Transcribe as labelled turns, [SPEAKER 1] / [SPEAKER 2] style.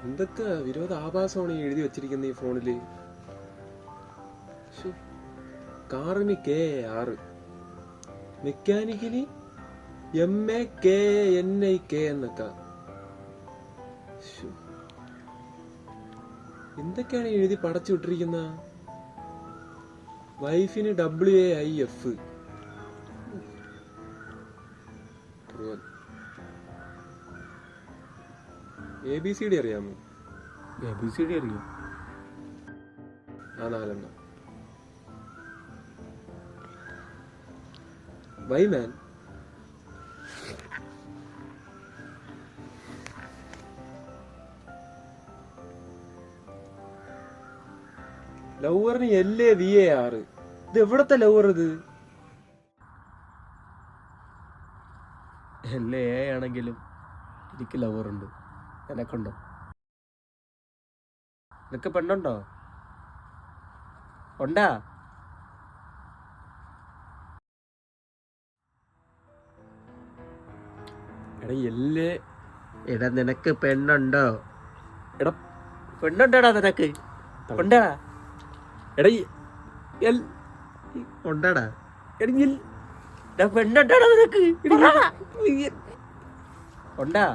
[SPEAKER 1] എന്തൊക്കെ വിരോധാഭാസമാണ് ഈ എഴുതി വെച്ചിരിക്കുന്ന ഈ ഫോണില്. കാറിന് KAR, മെക്കാനിക്കിന് MAKNIK എന്നൊക്കെ. എന്തൊക്കെയാണ് എഴുതി പടച്ചു വിട്ടിരിക്കുന്ന. വൈഫിന് WAIF. ABCD അറിയാമോ?
[SPEAKER 2] ABCD അറിയാം.
[SPEAKER 1] ആ 4 വൈമാൻ. ലവറിന് LAVAR. ഇത് എവിടത്തെ ലവർ ഇത്?
[SPEAKER 2] LA ആണെങ്കിലും എനിക്ക് ലവറുണ്ട്. എനക്കുണ്ടോ? നിനക്ക് പെണ്ണുണ്ടോ? ഉണ്ടാ? എടാ നിനക്ക് പെണ്ണുണ്ടോ? എടാ പെണ്ണുണ്ടോടാ നിനക്ക്? ഉണ്ടാടാ. എടാ ഉണ്ടാടാ. എടാ പെണ്ണുണ്ടോടാ നിനക്ക്? ഉണ്ടാ?